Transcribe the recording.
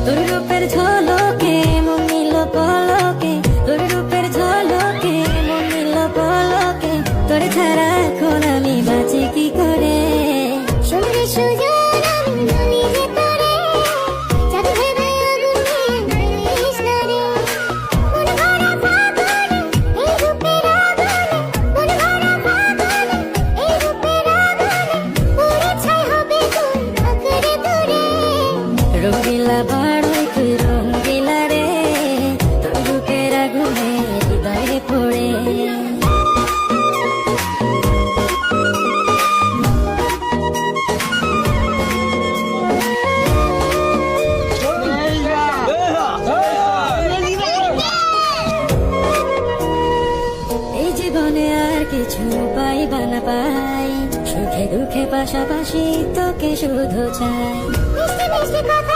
তোর রূপের ঝলকে মন নিল পলকে, তোর রূপের ঝলকে মন নিল পলকে, তোর ছাড়া এখন আমি বাঁচি কি করে। সুন্দরী সুজন আমি বলি যে তোরে, জাদু ভেবে আগুন দিয়ে মারিস না রে। মন ভরা ফাগুনে এই রূপের আগুনে, মন ভরা ফাগুনে এই রূপের আগুনে, পুড়ে ছাই হবে তুই আঁকড়ে দূরে। রঙ্গিলা বাড়ই তুই রঙ্গিলা রে, তোর রূপের আগুনে হৃদয়ে পড়ে। এই জীবনে আর কিছু পাই বা না পাই, সুখে দুঃখে পাশাপাশি তোকে শুধু চাই। মিষ্টি মিষ্টি কথা